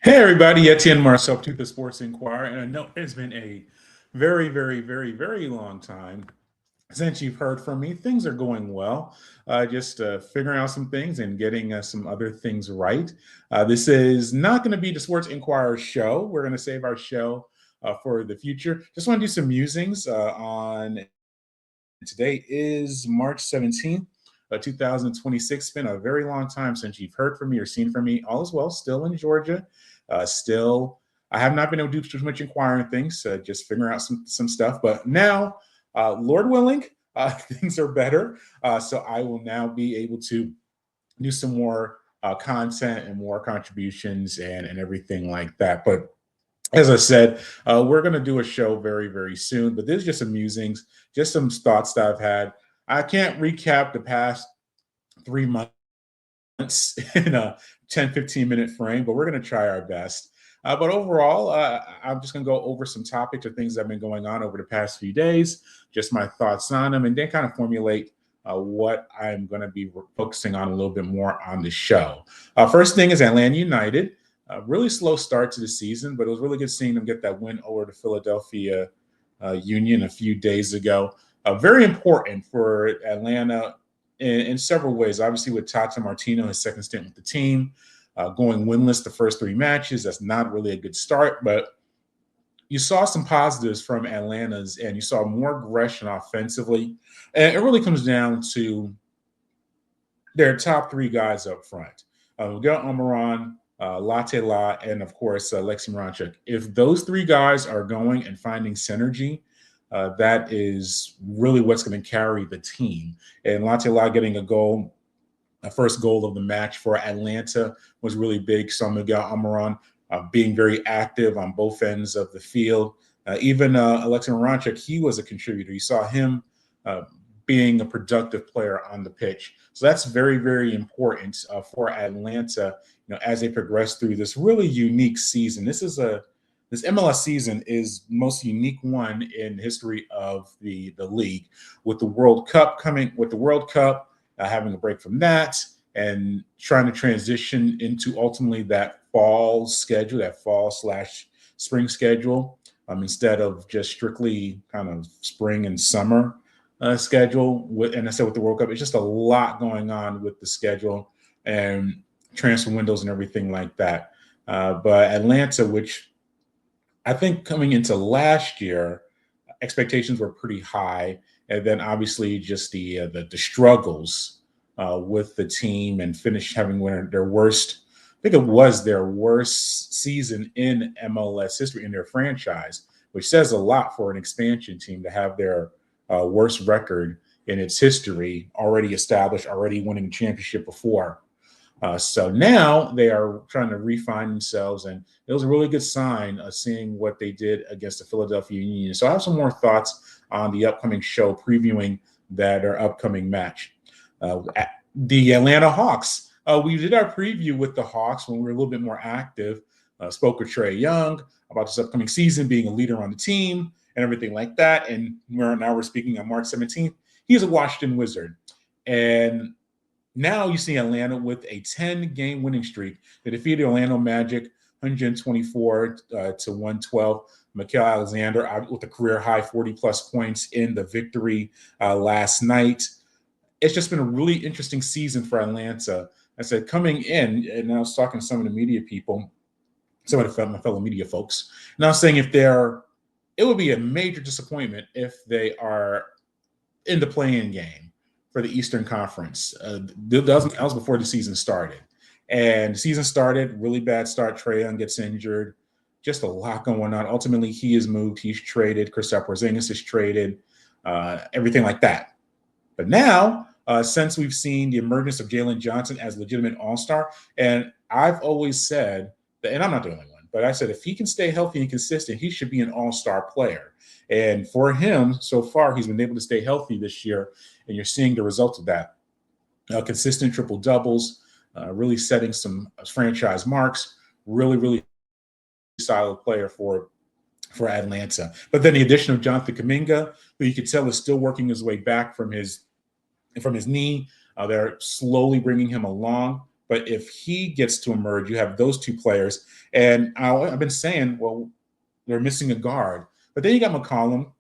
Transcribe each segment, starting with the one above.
Hey everybody, Etienne Marcel to the Sports Inquirer, and I know it's been a very, very, very, very long time since you've heard from me. Things are going well, just figuring out some things and getting some other things right. This is not going to be the Sports Inquirer show. We're going to save our show for the future. Just want to do some musings on today is March 17th. 2026. It's been a very long time since you've heard from me or seen from me. All is well, still in Georgia. Still, I have not been able to do too much inquiring things, just figuring out some stuff. But now, Lord willing, things are better. So I will now be able to do some more content and more contributions and everything like that. But as I said, we're going to do a show very, very soon. But this is just some musings, just some thoughts that I've had. I can't recap the past 3 months in a 10-15 minute frame, but we're going to try our best. But overall, I'm just going to go over some topics or things that have been going on over the past few days, just my thoughts on them, and then kind of formulate what I'm going to be focusing on a little bit more on the show. First thing is Atlanta United. Really slow start to the season, but it was really good seeing them get that win over the Philadelphia Union a few days ago. Very important for Atlanta in several ways. Obviously, with Tata Martino, his second stint with the team, going winless the first 3 matches, that's not really a good start. But you saw some positives from Atlanta's, and you saw more aggression offensively. And it really comes down to their top three guys up front. Miguel Almiron, Latte La, and of course, Lexi Moranchuk. If those three guys are going and finding synergy, that is really what's going to carry the team. And Latte La getting a first goal of the match for Atlanta was really big. So Miguel Almiron being very active on both ends of the field. Even Alexei Moranchuk, he was a contributor. You saw him being a productive player on the pitch. So that's very, very important for Atlanta, as they progress through this really unique season. This MLS season is the most unique one in history of the league, with the World Cup having a break from that, and trying to transition into ultimately that fall schedule, that fall/spring schedule, instead of just strictly kind of spring and summer schedule. And I said with the World Cup, it's just a lot going on with the schedule and transfer windows and everything like that. But Atlanta, which I think coming into last year, expectations were pretty high, and then obviously just the struggles with the team and having their worst. I think it was their worst season in MLS history in their franchise, which says a lot for an expansion team to have their worst record in its history already established, already winning a championship before. So now they are trying to refine themselves, and it was a really good sign of seeing what they did against the Philadelphia Union. So I have some more thoughts on the upcoming show, previewing their upcoming match. The Atlanta Hawks. We did our preview with the Hawks when we were a little bit more active. Spoke with Trae Young about this upcoming season, being a leader on the team and everything like that. And now we're speaking on March 17th. He's a Washington Wizard. And now you see Atlanta with a 10-game winning streak. They defeated Orlando Magic 124 to 112. Mikel Alexander with a career high 40-plus points in the victory last night. It's just been a really interesting season for Atlanta. I said coming in, and I was talking to some of the media people, some of my fellow media folks, and I was saying it would be a major disappointment if they are in the play-in game for the Eastern Conference. That was before the season started. And the season started, really bad start. Trae Young gets injured. Just a lot going on. Ultimately, he is moved. He's traded. Kristaps Porzingis is traded. Everything like that. But now, since we've seen the emergence of Jalen Johnson as a legitimate all-star, and I've always said that, and I'm not the only one, but I said if he can stay healthy and consistent, he should be an all-star player. And for him, so far, he's been able to stay healthy this year, and you're seeing the results of that. Consistent triple-doubles, really setting some franchise marks, really, really solid player for Atlanta. But then the addition of Jonathan Kuminga, who you could tell is still working his way back from his knee. They're slowly bringing him along. But if he gets to emerge, you have those two players. And I've been saying, well, they're missing a guard. But then you got McCollum,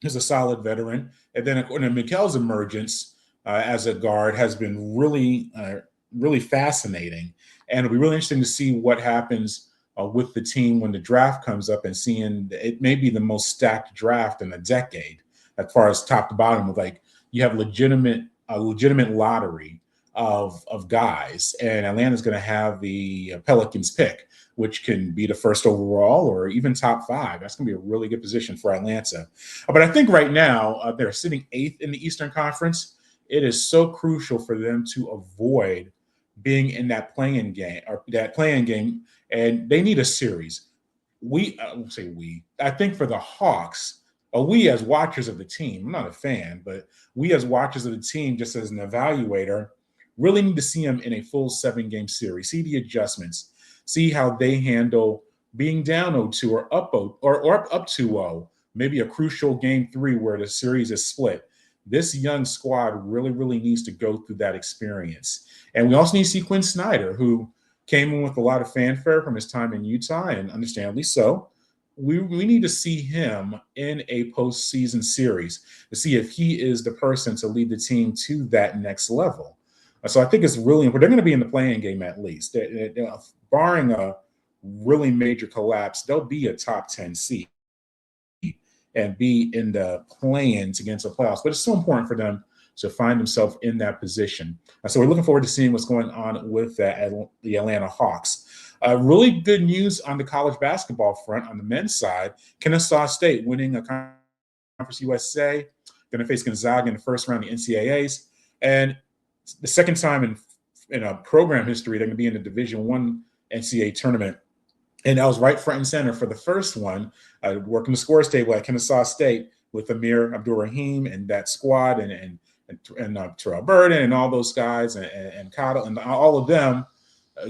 who's a solid veteran. And then Mikel's emergence as a guard has been really fascinating. And it'll be really interesting to see what happens with the team when the draft comes up, and seeing it may be the most stacked draft in a decade as far as top to bottom. With like, you have a legitimate lottery of guys, and Atlanta's going to have the Pelicans pick, which can be the first overall or even top 5. That's going to be a really good position for Atlanta. But I think right now they're sitting 8th in the Eastern Conference. It is so crucial for them to avoid being in that playing game, and they need a series. I won't say we. I think for the Hawks, we as watchers of the team, I'm not a fan, but we as watchers of the team, just as an evaluator, really need to see them in a full 7-game series, see the adjustments, see how they handle being down 0-2 or up 0 or up 2-0, maybe a crucial game 3 where the series is split. This young squad really needs to go through that experience. And we also need to see Quinn Snyder, who came in with a lot of fanfare from his time in Utah, and understandably so. We need to see him in a postseason series to see if he is the person to lead the team to that next level. So I think it's really important. They're going to be in the playing game at least. Barring a really major collapse, they'll be a top 10 seed and be in the play-ins against the playoffs. But it's so important for them to find themselves in that position. So we're looking forward to seeing what's going on with the Atlanta Hawks. Really good news on the college basketball front on the men's side. Kennesaw State winning a Conference USA, going to face Gonzaga in the first round of the NCAAs. And the second time in a program history, they're going to be in the Division I NCAA tournament. And I was right front and center for the first one, working the scores table at Kennesaw State with Amir Abdur-Rahim and that squad, and Terrell Burden and all those guys, and Cottle and all of them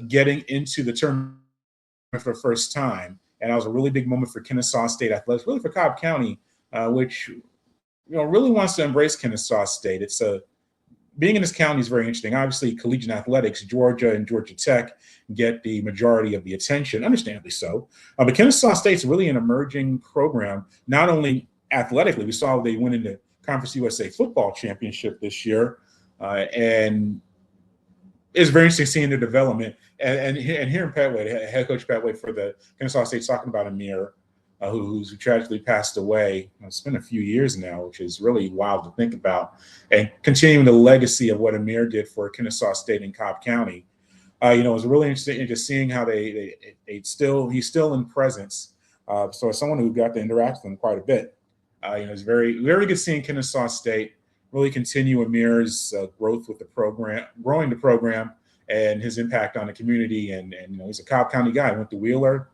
getting into the tournament for the first time. And that was a really big moment for Kennesaw State athletics, really for Cobb County, which really wants to embrace Kennesaw State. Being in this county is very interesting. Obviously, collegiate athletics, Georgia and Georgia Tech get the majority of the attention, understandably so. But Kennesaw State's really an emerging program, not only athletically. We saw they went into Conference USA football championship this year, and it's very interesting seeing the development. And hearing Pat Wade, head coach Pat Wade for the Kennesaw State, talking about Amir, who tragically passed away. It's been a few years now, which is really wild to think about. And continuing the legacy of what Amir did for Kennesaw State and Cobb County, it was really interesting just seeing how he's still in presence. So as someone who got to interact with him quite a bit, it's very, very good seeing Kennesaw State really continue Amir's growth with the program, growing the program, and his impact on the community. And he's a Cobb County guy. He went to Wheeler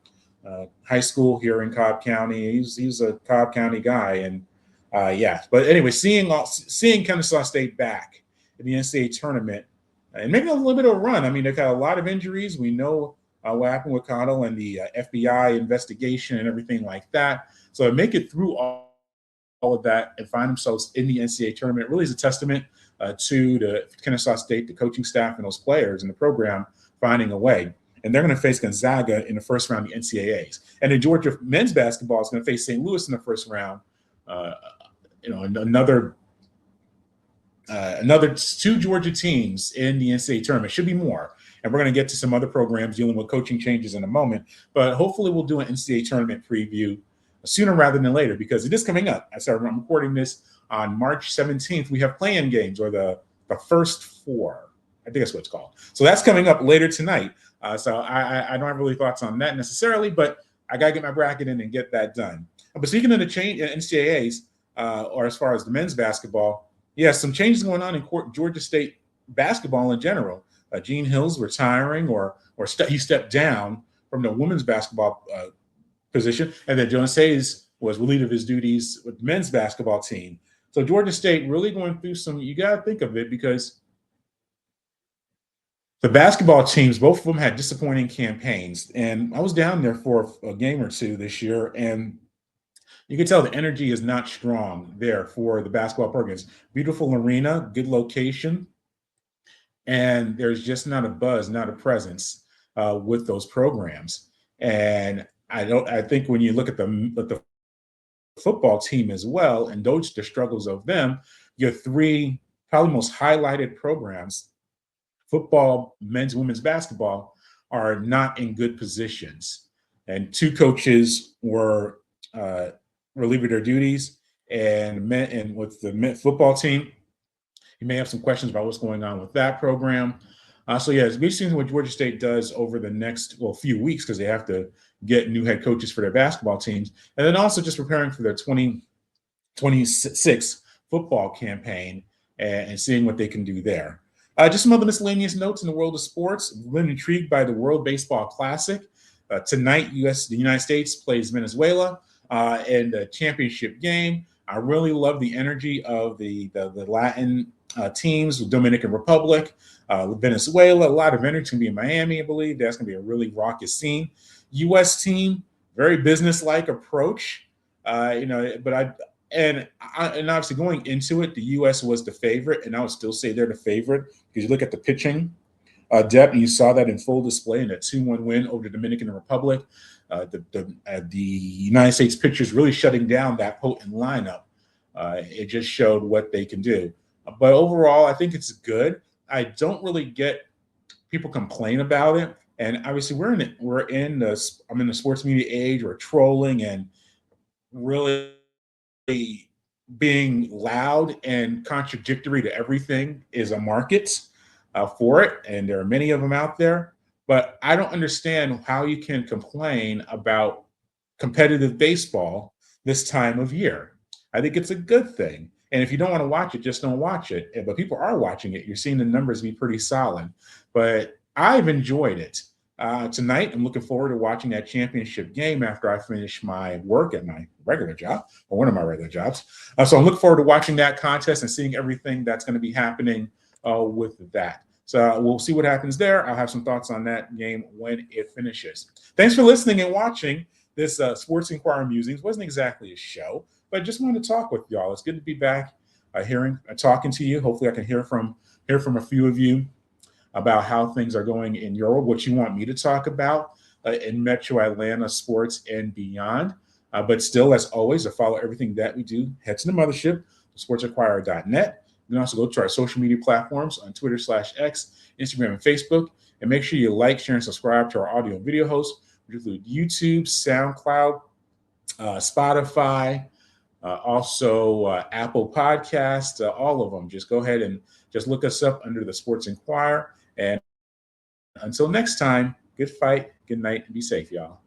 High School here in Cobb County. He's a Cobb County guy, and But anyway, seeing Kennesaw State back in the NCAA tournament and making a little bit of a run. I mean, they've got a lot of injuries. We know what happened with Cottle and the FBI investigation and everything like that. So to make it through all of that and find themselves in the NCAA tournament really is a testament to the Kennesaw State, the coaching staff, and those players in the program finding a way. And they're going to face Gonzaga in the first round of the NCAAs. And then Georgia men's basketball is going to face St. Louis in the first round. Another 2 Georgia teams in the NCAA tournament. Should be more. And we're going to get to some other programs dealing with coaching changes in a moment. But hopefully we'll do an NCAA tournament preview sooner rather than later, because it is coming up. I'm recording this on March 17th. We have play-in games, or the first 4. I think that's what it's called. So that's coming up later tonight. So I don't have really thoughts on that necessarily, but I got to get my bracket in and get that done. But speaking of the change NCAAs, or as far as the men's basketball, some changes going on in Georgia State basketball in general. Gene Hill's retiring, or he stepped down from the women's basketball position, and then Jonas Hayes was relieved of his duties with the men's basketball team. So Georgia State really going through some. You got to think of it, because the basketball teams, both of them had disappointing campaigns. And I was down there for a game or two this year, and you can tell the energy is not strong there for the basketball programs. Beautiful arena, good location. and there's just not a buzz, not a presence with those programs. And I think when you look at the football team as well, and those the struggles of them, your three probably most highlighted programs, football, men's, women's basketball, are not in good positions. And two coaches were relieving their duties, and with the football team, you may have some questions about what's going on with that program. So yeah, it's interesting what Georgia State does over the next few weeks, because they have to get new head coaches for their basketball teams, and then also just preparing for their 2026 football campaign, and seeing what they can do there. Just some other miscellaneous notes in the world of sports. Been intrigued by the World Baseball Classic. Tonight, the United States plays Venezuela in the championship game. I really love the energy of the Latin teams, Dominican Republic, Venezuela. A lot of energy. It's going to be in Miami, I believe. That's going to be a really raucous scene. U.S. team, very business-like approach. And obviously going into it, the U.S. was the favorite, and I would still say they're the favorite, because you look at the pitching depth, and you saw that in full display in a 2-1 win over the Dominican Republic. The United States pitchers really shutting down that potent lineup. It just showed what they can do. But overall, I think it's good. I don't really get people complain about it, and obviously I'm in the sports media age where trolling and really being loud and contradictory to everything is a market for it, and there are many of them out there. But I don't understand how you can complain about competitive baseball this time of year. I think it's a good thing. And if you don't want to watch it, just don't watch it. But people are watching it. You're seeing the numbers be pretty solid. But I've enjoyed it. Tonight, I'm looking forward to watching that championship game after I finish my work at my regular job, or one of my regular jobs. So I'm looking forward to watching that contest and seeing everything that's going to be happening with that. So we'll see what happens there. I'll have some thoughts on that game when it finishes. Thanks for listening and watching this Sports Inquirer Musings. Wasn't exactly a show, but I just wanted to talk with y'all. It's good to be back talking to you. Hopefully I can hear from a few of you about how things are going in your world, what you want me to talk about in Metro Atlanta sports and beyond. But still, as always, to follow everything that we do, head to the mothership, sportsinquirer.net. You can also go to our social media platforms on Twitter/X, Instagram, and Facebook. And make sure you like, share, and subscribe to our audio and video hosts, which include YouTube, SoundCloud, Spotify, also Apple Podcasts, all of them. Just go ahead and just look us up under the Sports Inquirer. And until next time, good fight, good night, and be safe, y'all.